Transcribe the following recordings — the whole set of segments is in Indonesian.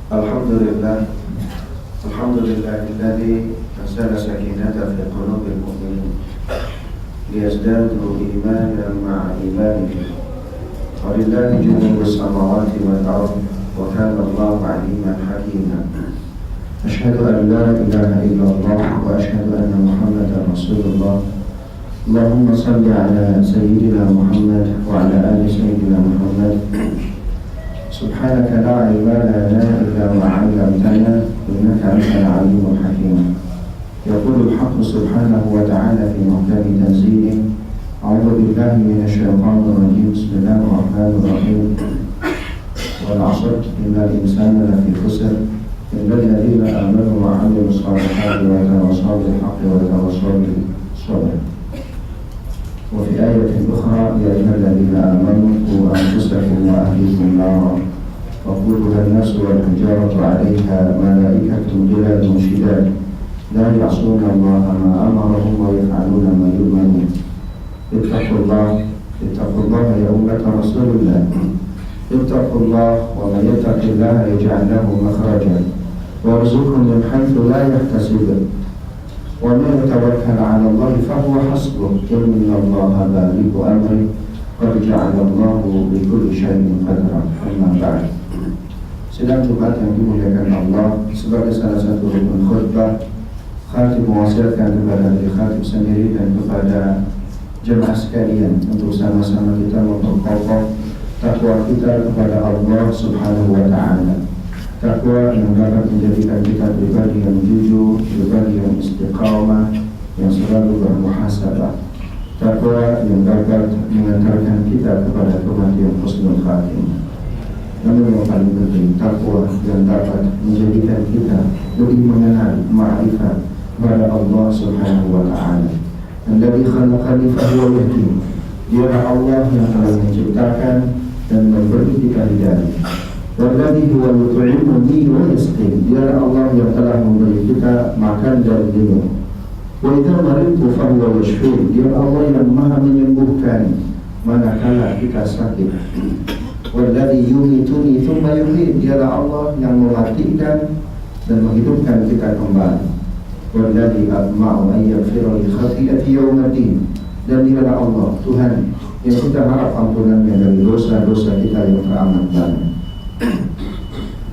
Alhamdulillah, alhamdulillahilladzi anzala sakinata fi qulubil mu'minin liyazdadu imanan ma'a imanihim. Walillahi junudus samawati wal ardh wa kana Allahu 'aliman hakima. Asyhadu an la ilaha illallah wa asyhadu anna Muhammadar Rasulullah. Allahumma salli ala sayyidina Muhammad wa ala ali sayyidina Muhammad. Subhanaka la ilma lana illa ma 'allamtana innaka antal 'alimul hakim. Yaqulu al-haqq subhanahu wa ta'ala fi muhkami tanzilih. A'udzu billahi minasy syaithanir rajim. Bismillahir rahmanir rahim. Wal 'ashr innal insana lafi khusr illa alladziina aamanu wa 'amilus shalihati wa tawassaw bil haqqi wa tawassaw bis sabr. وفي آية أخرى يا أيها الذين آمنوا قوا أنفسكم وأهليكم نارا وقودها الناس والحجارة عليها ملائكة غلاظ شداد لا يعصون الله ما أمرهم ويفعلون ما يؤمرون. اتقوا الله يا أمة رسول الله. اتقوا الله ومن يتق الله يجعل له مخرجا ويرزقه من حيث لا يحتسب وَمَنْ يَتَوَكَّلْ عَلَى اللَّهِ فَهُوَ حَسْبُهُ إِنَّ اللَّهَ بَالِغُ أَمْرِهِ قَدْ جَعَلَ اللَّهُ لِكُلِّ شَيْءٍ قَدْرًا. Amma ba'd. Sidang Jumat yang dimuliakan Allah, sebagai salah satu rukun khutbah, khatib mewasiatkan kepada diri khatib sendiri dan kepada jemaah sekalian untuk sama-sama kita memperkokoh takwa kita kepada Allah Subhanahu wa Ta'ala. Takwa yang dapat menjadikan kita pribadi yang jujur, pribadi yang istiqamah, yang selalu bermuhasabah. Takwa yang dapat mengantarkan kita kepada kematian husnul khatimah. Namun yang paling penting, takwa yang dapat menjadikan kita lebih mengenal ma'rifat kepada Allah Subhanahu wa Ta'ala. Alladzi khalaqani fahuwa yahdini. Dialah Allah yang telah menciptakan dan memberi kita hidayah. Walladzi huwa yut'imuni wa yasqini. Dialah Allah yang telah memberi kita makan dan minum. Wa idza maridtu fahuwa yashfini. Dialah Allah yang Maha menyembuhkan manakala kita sakit. Walladzi yumituni tsumma yuhyi. Dialah Allah yang mematikan dan menghidupkan kita kembali. Walladzi atma'u an yaghfira li khati'ati yaumiddin. Dan dialah Allah Tuhan yang kita harap ampunannya dari dosa-dosa kita yang teramat banyak.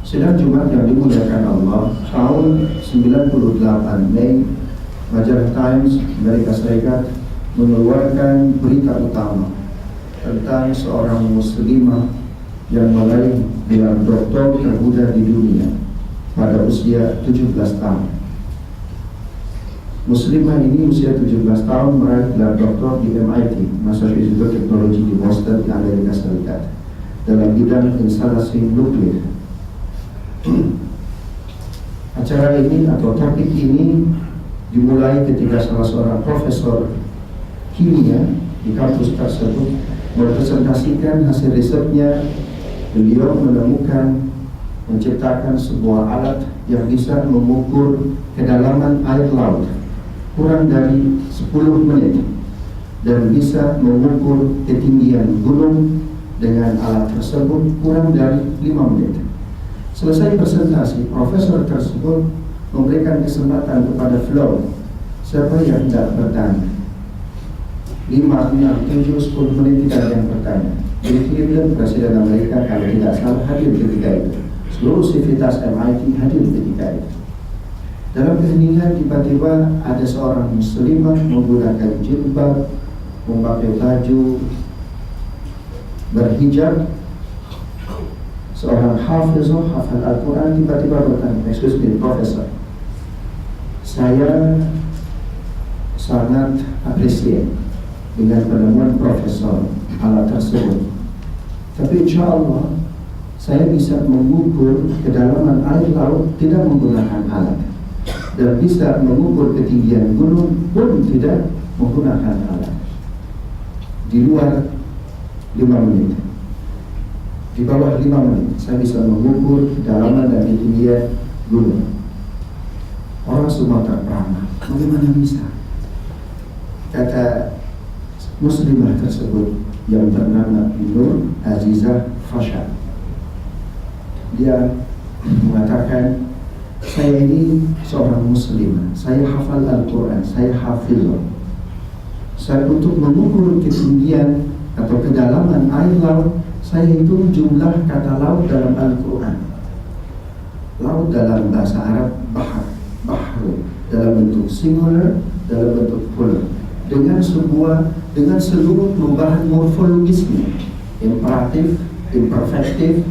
Sidang Jumat yang dimuliakan Allah, tahun 98 Mei, majalah Times Amerika Serikat mengeluarkan berita utama tentang seorang muslimah yang meraih gelar doktor termuda di dunia pada usia 17 tahun. Muslimah ini usia 17 tahun meraih gelar doktor di MIT, Massachusetts Institute of Technology di Boston, di Amerika Serikat, dalam bidang instalasi nuklir. Acara ini atau topik ini dimulai ketika salah seorang profesor kimia di kampus tersebut mempresentasikan hasil risetnya. Beliau menemukan, menciptakan sebuah alat yang bisa mengukur kedalaman air laut kurang dari 10 menit dan bisa mengukur ketinggian gunung dengan alat tersebut kurang dari 5 menit. Selesai presentasi, profesor tersebut memberikan kesempatan kepada floor. Siapa yang tidak bertanya? 5, 6, 7, 10 menit tidak ada yang bertanya. Bill Clinton, Presiden Amerika, kalau tidak salah hadir ketika itu. Seluruh sivitas MIT hadir ketika itu. Dalam keheningan tiba-tiba ada seorang muslimah menggunakan jilbab, memakai baju berhijab, seorang hafal Al-Quran tiba-tiba bertanya, "Excuse me, Profesor, saya sangat apresiasi dengan penemuan Profesor alat tersebut, tapi insya Allah saya bisa mengukur kedalaman air laut tidak menggunakan alat dan bisa mengukur ketinggian gunung pun tidak menggunakan alat di luar 5 menit. Di bawah 5 menit saya bisa mengukur kedalaman dan ketinggian gunung." Orang semua terperangah, bagaimana bisa? Kata muslimah tersebut yang bernama Nur Azizah Fashad, dia mengatakan, saya ini seorang muslim, saya hafal Al-Quran, saya hafil. Saya untuk mengukur ketinggian atau kedalaman air laut, saya hitung jumlah kata laut dalam Al-Quran. Laut dalam bahasa Arab bahar, bahru, dalam bentuk singular, dalam bentuk plural, dengan seluruh perubahan morfologisnya, imperatif, imperfektif,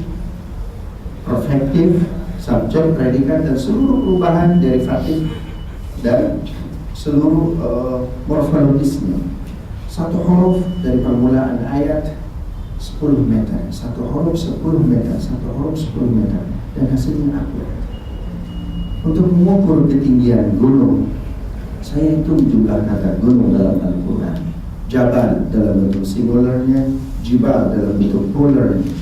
perfektif, subjek, predikat, dan seluruh perubahan derivatif dan seluruh morfologisnya. Satu huruf dari permulaan ayat 10 meter, satu huruf 10 meter, satu huruf 10 meter, dan hasilnya akurat. Untuk mengukur ketinggian gunung, saya hitung jumlah kata gunung dalam Al-Quran. Jabal dalam bentuk singularnya, jibal dalam bentuk pluralnya.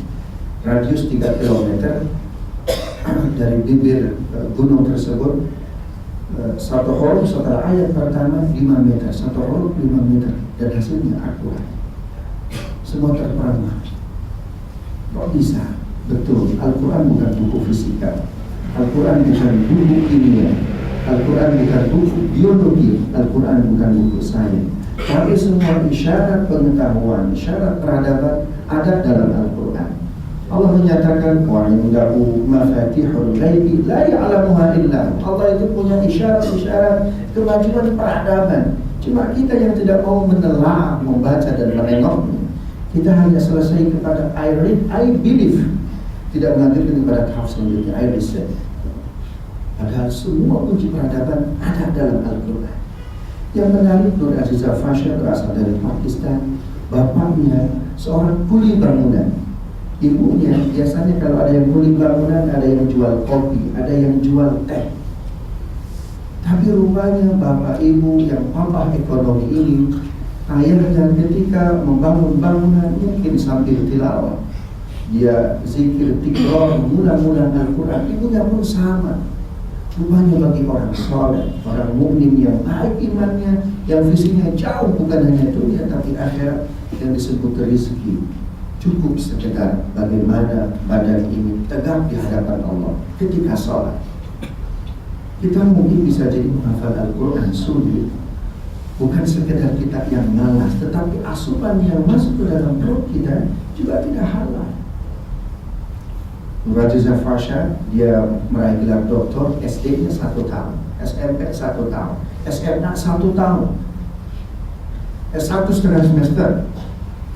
Radius 3 km dari bibir gunung tersebut. Satu huruf setelah ayat pertama 5 meter, satu huruf 5 meter, dan hasilnya akurat. Semua terperangah. Kok bisa? Betul, Al-Quran bukan buku fisika, Al-Quran bukan buku kimia, Al-Quran bukan buku biologi, Al-Quran bukan buku sains. Tapi semua isyarat pengetahuan, isyarat peradaban ada dalam Al-Quran. Allah menyatakan, wa indahu mafatihul ghaibi la ya'lamuha illa hu. Allah itu punya isyarat-isyarat kemajuan peradaban. Cuma kita yang tidak mau menelaah, membaca dan menengoknya. Kita hanya selesai kepada I read, I believe. Tidak melanjutkan kepada tahap selanjutnya, I listen. Padahal semua uji peradaban ada dalam Al-Quran. Yang menarik, Nur Azizah Fasha berasal dari Pakistan. Bapaknya seorang kuli bangunan. Ibunya biasanya kalau ada yang kuli bangunan, ada yang jual kopi, ada yang jual teh. Tapi rupanya bapak ibu yang papa ekonomi ini, ayahnya ketika membangun bangunan mungkin sambil tilawah, dia zikir tikror, mula-mula Al-Quran. Ibunya pun sama. Rupanya bagi orang soleh, orang mukmin yang baik imannya, yang visinya jauh bukan hanya dunia tapi akhirat, yang disebut rezeki, cukup sekedar bagaimana badan ini tegak di hadapan Allah ketika sholat. Kita mungkin bisa jadi menghafal Al-Quran sulit, bukan sekedar kita yang malas, tetapi asupan yang masuk ke dalam perut kita juga tidak halal. Nur Azizah Fasha, dia meraih gelar doktor, SD-nya 1 tahun, SMP 1 tahun, SMA 1 tahun, S1 setengah semester,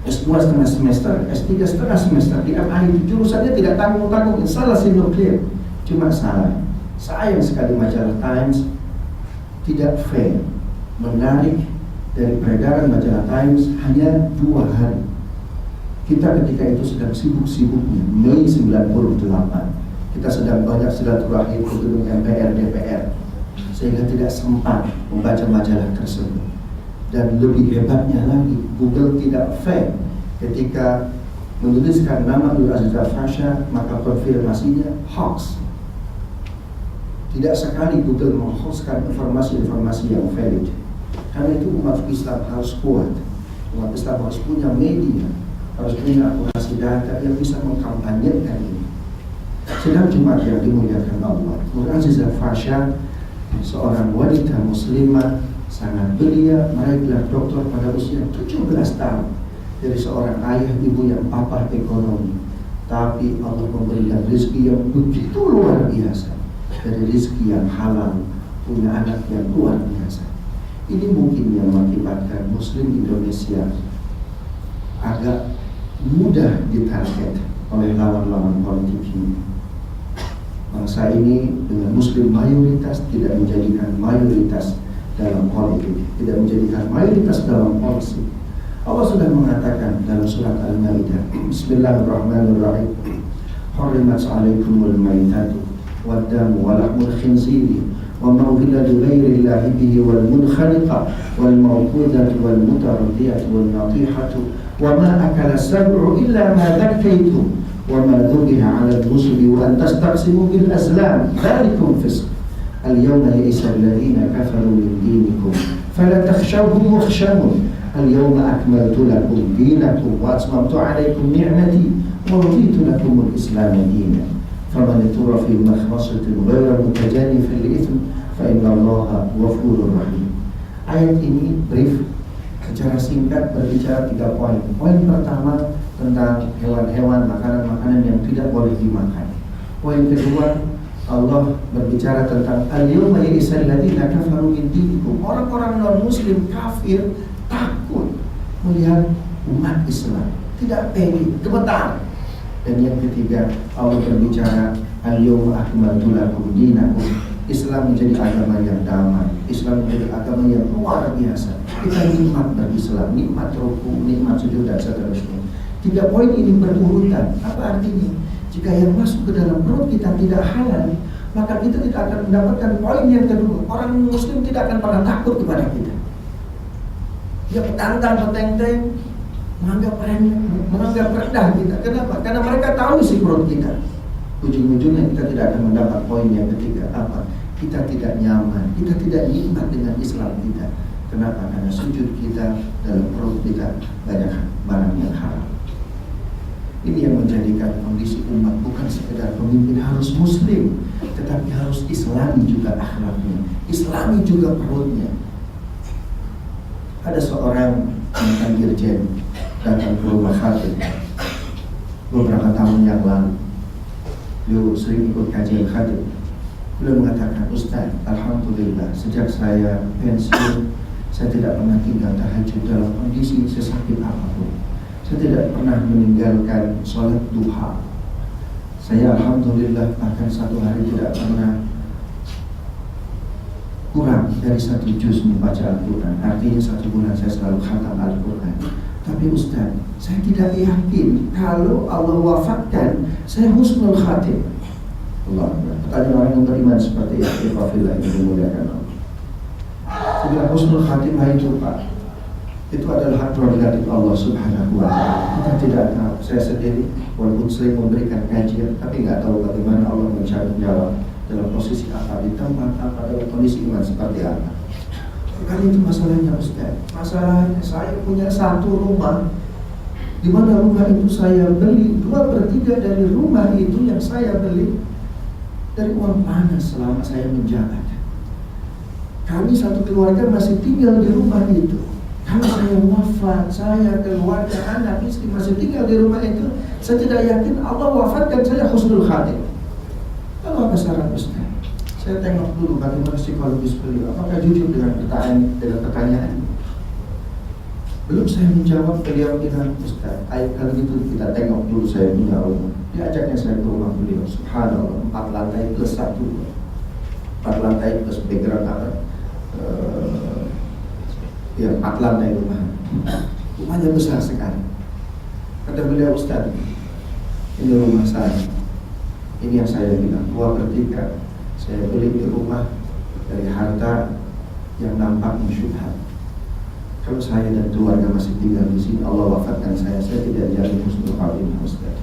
S2 setengah semester, S3 setengah semester. Di MI jurusannya tidak tanggung-tanggung, instalasi nuklir. Cuma salah, sayang sekali majalah Times tidak fair menarik dari peredaran majalah Times hanya 2 hari. Kita ketika itu sedang sibuk-sibuknya, Mei 98, kita sedang banyak silaturahim ke gedung MPR, DPR, sehingga tidak sempat membaca majalah tersebut. Dan lebih hebatnya lagi, Google tidak fair ketika menuliskan nama Nur Azizah Fasha, maka konfirmasinya hoax. Tidak sekali Google menghoaxkan informasi-informasi yang valid. Karena itu umat Islam harus kuat, umat Islam harus punya media, harus punya akurasi data yang bisa mengkampanyekan ini. Sedang Jumat yang dimuliakan Allah, Nur Azizah Fasha, seorang wanita muslimah, sangat belia, meraih gelar doktor pada usia 17 tahun dari seorang ayah ibu yang papa ekonomi. Tapi Allah memberikan rezeki yang begitu luar biasa, dari rezeki yang halal, punya anak yang luar biasa. Ini mungkin yang mengakibatkan Muslim Indonesia agak mudah ditarget oleh lawan-lawan politik ini. Bangsa ini dengan Muslim mayoritas tidak menjadikan mayoritas dalam politik, tidak menjadikan mayoritas dalam polisi. Allah sudah mengatakan dalam surat Al-Maidah, Bismillahirrahmanirrahim, Hurrimat 'alaikumul maitatu wad-damu wa lahmul khinziri wa ma uhilla li ghairillahi bihi wal munkhaniqah wal mawqudatu wal mutaraddiyatu wal natihatu wa ma akala as-sab'u illa ma dhakkaytum wa ma dhubiha 'ala al-nusbi wa an tastaqsimu bil azlam dzalikum fisq. Al-yawma ya'isa alladhina kafaru min dinikum fala takhshawhum wakhshawun al-yawma akmaltu lakum dinakum wa atmamtu 'alaykum ni'mati wa raditu lakum al-islam dinan. faman itura fi makhmasatin ghayra mutajanifin li'ithmi fa innallaha ghafurur rahim. Ayat ini brief secara singkat berbicara 3 poin. Poin pertama tentang hewan-hewan, makanan-makanan yang tidak boleh dimakan. Poin kedua, Allah berbicara tentang al-yawma ya'isal ladzina kafaru min dinikum. Orang-orang non-muslim kafir takut melihat umat Islam, tidak pengen, gemetar. Dan yang ketiga, Allah berbicara al-yawma akmaltu lakum dinakum. Islam menjadi agama yang damai, Islam menjadi agama yang luar biasa. Kita nikmat berislam, nikmat ruku, nikmat sujud dan seterusnya. 3 poin ini berurutan. Apa artinya? Jika yang masuk ke dalam perut kita tidak halal, maka kita tidak akan mendapatkan poin yang kedua. Orang muslim tidak akan pernah takut kepada kita. Dia petantang, peteng-teng, menganggap rendah kita. Kenapa? Karena mereka tahu isi perut kita. Ujung-ujungnya kita tidak akan mendapat poin yang ketiga. Apa? Kita tidak nyaman, kita tidak nikmat dengan Islam kita. Kenapa? Karena sujud kita dalam perut kita banyak barang yang haram. Ini yang menjadikan kondisi umat bukan sekedar pemimpin harus muslim, tetapi harus islami juga akhlaknya, islami juga perutnya. Ada seorang mantan dirjen datang ke rumah khatib beberapa tahun yang lalu. Beliau sering ikut kajian khatib. Beliau mengatakan, Ustaz, alhamdulillah sejak saya pensiun, saya tidak pernah tinggal tahajud dalam kondisi sesakit apapun. Saya tidak pernah meninggalkan sholat duha. Saya alhamdulillah bahkan satu hari tidak pernah kurang dari 1 juz membaca Al-Quran. Artinya 1 bulan saya selalu khatam Al-Quran. Tapi Ustaz, saya tidak yakin kalau Allah wafatkan saya husnul khatim. Allah, pertanyaan orang yang beriman seperti itu, Ikhwafillah yang dimuliakan Allah. Saya bilang husnul khatimah itu Pak, itu adalah hak prerogatif Allah Subhanahu wa ta'ala. Kita tidak tahu. Saya sendiri walaupun sering memberikan kajian, tapi nggak tahu bagaimana Allah mencari jawab dalam posisi apa, di tempat apa, dalam kondisi iman seperti apa. Karena itu masalahnya Ustaz. Masalahnya saya punya 1 rumah, di mana rumah itu saya beli 2/3 dari rumah itu yang saya beli dari uang panas selama saya menjabat. Kami 1 keluarga masih tinggal di rumah itu. Kalau saya wafat, saya, keluarga, anak, istri masih tinggal di rumah itu, saya tidak yakin Allah wafatkan saya husnul khatim. Lalu apa saran Ustaz? Saya tengok dulu bagaimana psikologis beliau. Apakah jujur dengan pertanyaan? Belum saya menjawab, beliau bilang, Ustaz, ayo kalau gitu kita tengok dulu saya punya rumah. Diajaknya saya ke rumah beliau. Subhanallah, 4 lantai plus 1, 4 lantai plus background apa? 4 lantai rumah. Rumahnya besar sekali. Kata beliau, Ustaz, ini rumah saya. Ini yang saya bilang, 2/3 saya beli di rumah dari harta yang nampaknya syubhat. Kalau saya dan keluarga masih tinggal di sini, Allah wafatkan saya tidak jadi husnul khatimah Ustaz.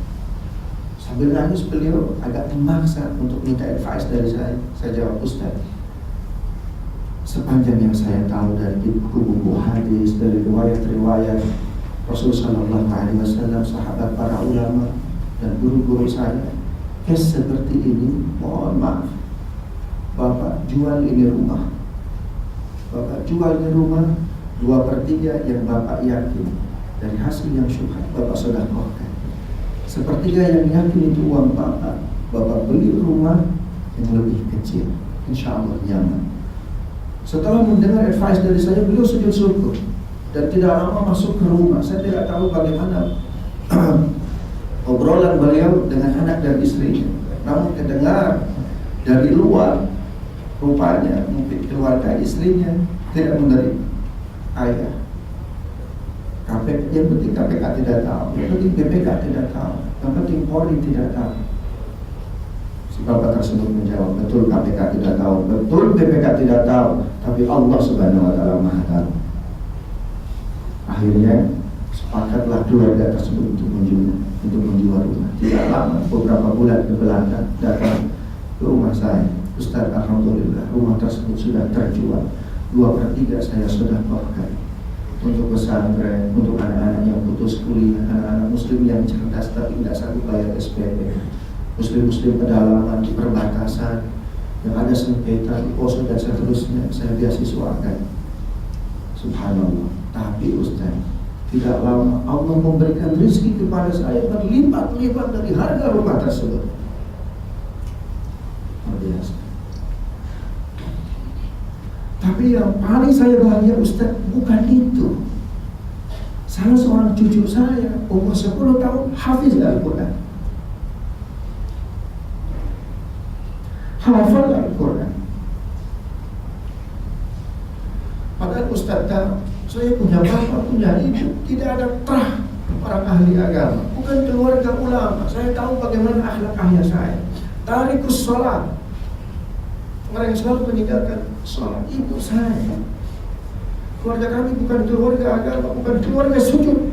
Sambil nangis beliau agak memaksa untuk minta advice dari saya. Saya jawab, Ustaz, sepanjang yang saya tahu dari buku-buku hadis, dari riwayat-riwayat Rasulullah SAW, sahabat, para ulama dan guru-guru saya, case seperti ini, mohon maaf, Bapak jual ini rumah. Bapak jual ini rumah 2/3 yang Bapak yakin dari hasil yang syubhat Bapak sedekahkan. 1/3 yang yakin itu uang Bapak beli rumah yang lebih kecil, insya Allah nyaman. Setelah mendengar advice dari saya, beliau sujud syukur dan tidak lama masuk ke rumah. Saya tidak tahu bagaimana obrolan beliau dengan anak dan istrinya, namun terdengar dari luar, rupanya mungkin keluarga istrinya tidak menerima. Ayah, yang penting KPK tidak tahu, yang penting BPK tidak tahu, yang penting Polri tidak tahu. Si bapak tersebut menjawab, betul KPK tidak tahu, betul BPK tidak tahu, tapi Allah Subhanahu wa ta'ala Maha tahu. Akhirnya sepakatlah keluarga tersebut untuk menjual rumah. Tidak lama, beberapa bulan ke belakang, datang ke rumah saya, Ustaz, alhamdulillah rumah tersebut sudah terjual. 2/3 saya sudah bahkan untuk pesantren, untuk anak-anak yang putus kuliah, anak-anak muslim yang cerdas tapi tidak sanggup bayar SPP. Muslim-muslim pedalaman di perbatasan yang ada sengketa di poso dan seterusnya, saya beasiswakan. Subhanallah. Tapi Ustaz, tidak lama Allah memberikan rezeki kepada saya berlipat-lipat dari harga rumah tersebut. Luar biasa. Tapi yang paling saya bahagia Ustaz bukan itu. Salah seorang cucu saya umur 10 tahun hafiz Al-Quran. Hafal Al-Quran. Padahal Ustaz tahu, saya punya bapak, punya ibu, tidak ada terah orang ahli agama, bukan keluarga ulama. Saya tahu bagaimana akhlak ayah saya. Tarikus sholat, orang yang selalu meninggalkan sholat. Ibu saya, keluarga kami bukan keluarga agama, bukan keluarga sujud.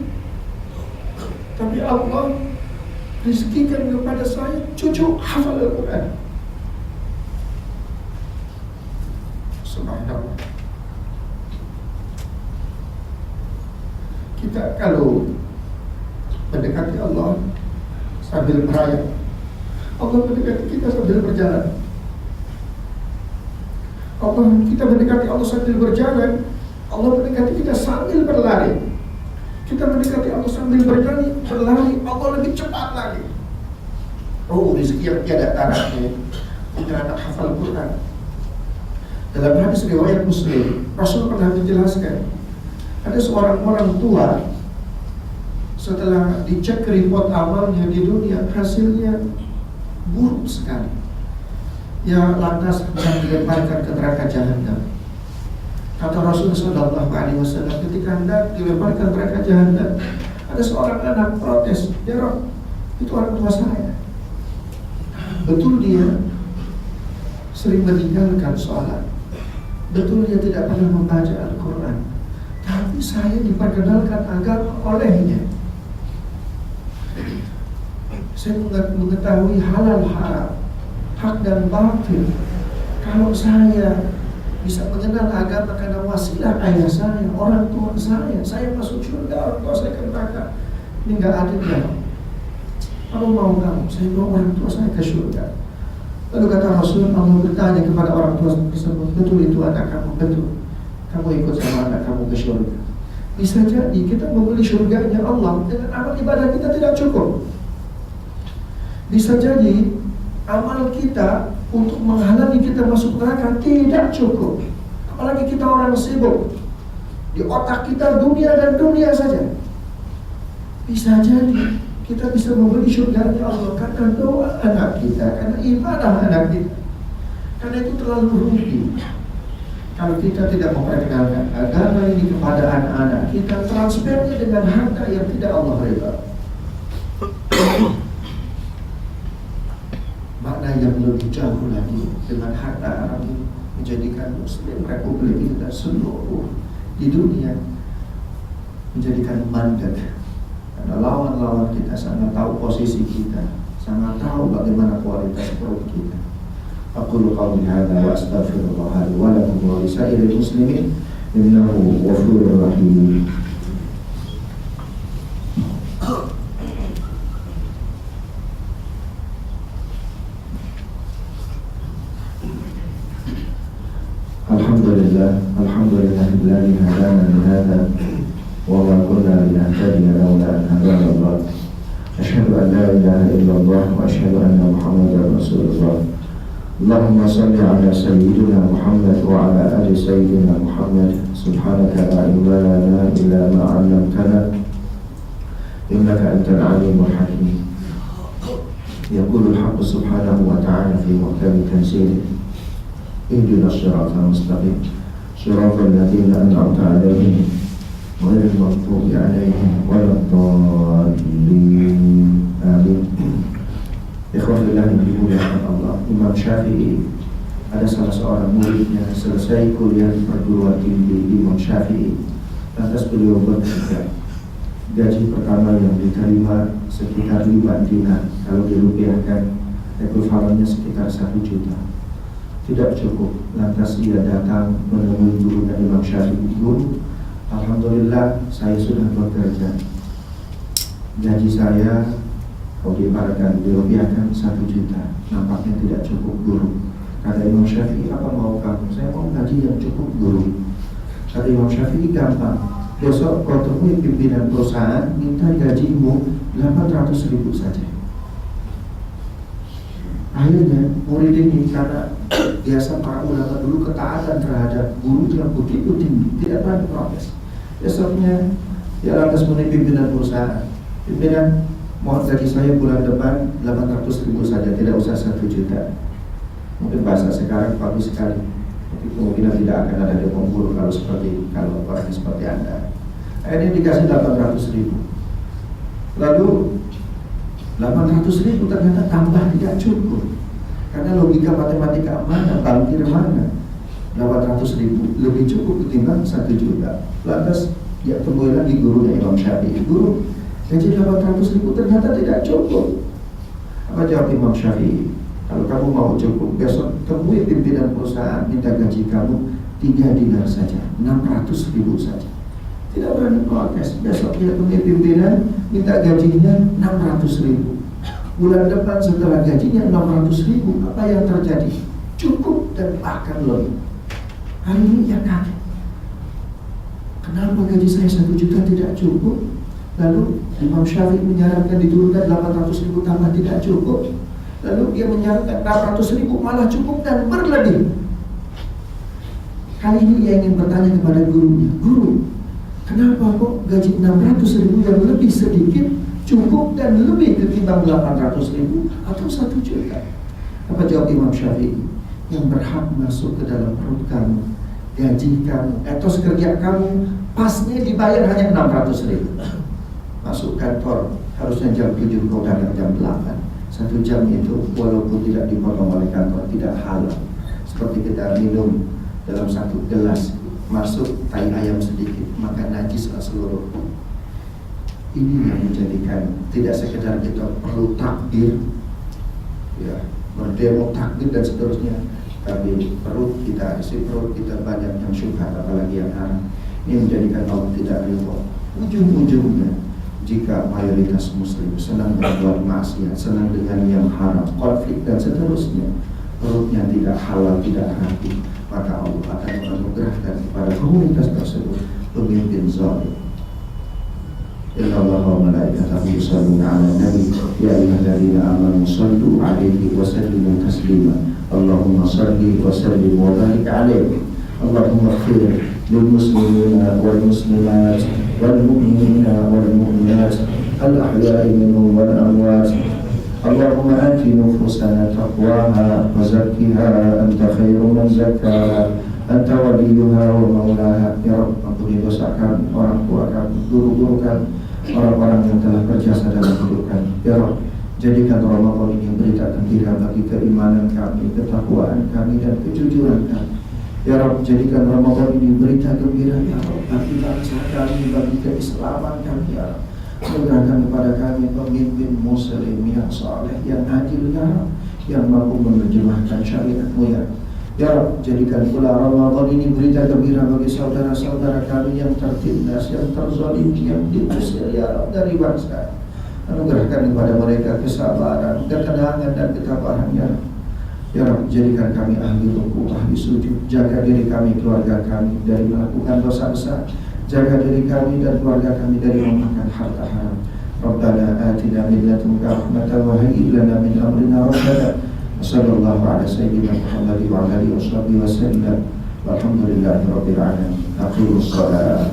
Tapi Allah rezekikan kepada saya cucu hafal Al-Quran. Subhanallah. Kita kalau mendekati Allah sambil merayap, Allah mendekati kita sambil berjalan. Kita mendekati Allah sambil berjalan, Allah mendekati kita sambil berlari. Kita mendekati Allah sambil berlari, Allah lebih cepat lagi. Oh, rezeki yang tiada taranya untuk anak hafal Quran. Dalam hadis riwayat Muslim, Rasul pernah menjelaskan, ada seorang orang tua setelah dicek report amalnya di dunia, hasilnya buruk sekali. Ya lantas dilemparkan ke neraka jahanam. Kata Rasul sallallahu alaihi wasallam, ketika hendak dilemparkan neraka jahanam, ada seorang anak protes, "Ya Rabb, itu orang tua saya. Betul dia sering meninggalkan sholat, betul dia tidak pernah membaca Al-Quran, tapi saya diperkenalkan agama olehnya. Saya mengetahui halal haram, hak dan batil. Kalau saya bisa mengenal agama karena wasilah ayah saya, orang tua saya masuk surga, orang tua saya ke neraka. Ini nggak adil ya. Apa mau kamu? Saya mau orang tua saya ke surga." Lalu kata Rasul, Allah bertanya kepada orang tua tersebut, "Betul itu anak kamu? Betul. Kamu ikut sama anak kamu ke surga." Bisa jadi kita membeli surganya Allah dengan amal ibadah kita tidak cukup. Bisa jadi amal kita untuk menghalangi kita masuk neraka tidak cukup. Apalagi kita orang sibuk, di otak kita dunia dan dunia saja. Bisa jadi kita bisa membeli surganya Allah karena doa anak kita, karena ibadah anak kita. Karena itu terlalu rugi kalau kita tidak memperkenalkan agama ini kepada anak-anak kita, transfernya dengan harta yang tidak Allah ridha. Makna yang lebih jauh lagi dengan harta haram ini menjadikan Muslim Republik ini dan seluruh di dunia menjadikan mandat. Karena lawan-lawan kita sangat tahu posisi kita, sangat tahu bagaimana kualitas perut kita. Aqulu qawli hadza wa astaghfirullah li wa lakum wa lisairil muslimin innahu ghafurur rahim. Alhamdulillahilladzi hadana li hadza wa ma kunna linahtadiya laula an hadana Allah. Asyhadu an la ilaha illallah wa asyhadu anna Muhammadar Rasulullah. Allahumma salli ala sayyidina Muhammad wa ala ali sayyidina Muhammad. Subhanaka la ilma lana illa ma 'allamtana innaka antal alimul hakim. Yaqulul haqqu subhanahu wa ta'ala fi muhkami tanzilih. Ihdinas siratal mustaqim. Siratal ladzina an'amta 'alaihim ghairil maghdubi 'alaihim waladdallin. Amin. Ikhwanillah yang dimuliakan Allah, Imam Syafi'i, ada salah seorang muridnya selesai kuliah di perguruan tinggi Imam Syafi'i. Lantas beliau berkata, gaji pertama yang diterima sekitar 5 dinar, kalau dirupiahkan ekuivalennya sekitar 1 juta. Tidak cukup. Lantas ia datang menemui gurunya Imam Syafi'i. "Guru, alhamdulillah saya sudah bekerja. Gaji saya Kalau diibaratkan, dirupiahkan 1 juta, nampaknya tidak cukup guru. Kata Imam Syafi'i, apa mau kamu? Saya mau gaji yang cukup guru. Kata Imam Syafi'i, gampang. Besok kau temui pimpinan perusahaan, minta gajimu 800.000 saja. Akhirnya murid ini karena biasa para ulama dulu ketaatan terhadap guru yang begitu tinggi, tidak berani protes. Besoknya dia lantas menemui pimpinan perusahaan. Pimpinan, mohon gaji saya bulan depan 800.000 saja, tidak usah 1 juta. Mungkin bahasa sekarang bagus sekali, tapi kemungkinan tidak akan ada demo guru kalau orangnya seperti Anda. Akhirnya dikasih 800.000. Lalu 800.000 ternyata tambah tidak cukup. Karena logika matematika mana, bangkir mana? 800.000 lebih cukup ketimbang 1 juta. Lantas dia temui lagi gurunya Imam Syafi'i. Guru, gaji 800.000 ternyata tidak cukup. Apa jawab Imam Syafi'i? Kalau kamu mau cukup, besok temui pimpinan perusahaan, minta gaji kamu 3 dinar saja, 600.000 saja. Tidak berani protes. Besok dia temui pimpinan, minta gajinya 600.000. Bulan depan setelah gajinya 600.000, apa yang terjadi? Cukup dan bahkan lebih. Hari ini dia kaget. Kenapa gaji saya 1 juta tidak cukup? Lalu Imam Syafi'i menyarankan diturunkan 800.000 tambah tidak cukup. Lalu dia menyarankan 600.000 malah cukup dan berlebih. Kali ini dia ingin bertanya kepada gurunya, guru, kenapa kok gaji 600.000 yang lebih sedikit cukup dan lebih ketimbang 800.000 atau 1 juta? Apa jawab Imam Syafi'i? Yang berhak masuk ke dalam perut kamu, gaji kamu, etos kerja kamu, pasnya dibayar hanya 600.000. Masuk kantor harusnya jam 7, kau datang jam 8. 1 jam itu walaupun tidak dipotong oleh kantor tidak halal. Seperti kita minum dalam 1 gelas, masuk tai ayam sedikit, maka najislah seluruh. Ini yang menjadikan tidak sekedar kita perlu takbir, ya, berdemo takbir dan seterusnya, tapi perut kita, isi perut kita banyak yang syubhat, apalagi yang haram. Ini menjadikan Allah tidak ridha. Ujung-ujungnya, jika mayoritas muslim senang berbuat maksiat, senang dengan yang haram, konflik dan seterusnya, perutnya tidak halal, tidak rapi, maka Allah akan menganugerahkan kepada komunitas tersebut pemimpin zalim. Inna Allah wa malaikatahu yusholluna 'alan nabi ya ayyuhalladzina amanu shallu 'alaihi wa sallimu taslima. Allahumma shalli wa sallim wa barik 'alaihi. Allahumma ighfir lil muslimina wal muslimat والمؤمنين والمؤمنات الأحياء منهم والأموات. اللهم آت نفوسنا تقواها وزكها أنت خير من زكاها أنت وليها ومولاها. Ya Rabb, ampuni dosa kami, orang tua kami, guru-guru kami, orang-orang yang telah berjasa dalam hidup kami. Ya Rabb, jadikan Ramadan ini berita gembira bagi keimanan kami, ketakwaan kami, dan kejujuran kami. Ya Rabb, jadikan Ramadan ini berita gembira, ya Rabb, bagi bangsa kami, bagi keislaman kami, ya Rabb. Berikan kepada kami pemimpin muslim yang saleh, yang adil, ya Rabb, yang mampu menerjemahkan syariat-Mu, ya Rabb. Ya Rabb, jadikan pula Ramadan ini berita gembira bagi saudara-saudara kami yang tertindas, yang terzalimi, yang diusir, ya Rabb, dari bangsa. Anugerahkan kepada mereka kesabaran, ketenangan, dan ketabahan, ya Rabb. Ya Rabb, jadikan kami ahli ruku, ahli sujud. Jaga diri kami, keluarga kami dari melakukan dosa besar. Jaga diri kami dan keluarga kami dari memakan harta haram. Rabbana atina min ladunka rahmatan wa hayyi lana min amrina rashada. Sallallahu ala sayyidina Muhammad wa ala alihi wa sahbihi wa sallam. Walhamdulillahi rabbil alamin. Aqimus shalah.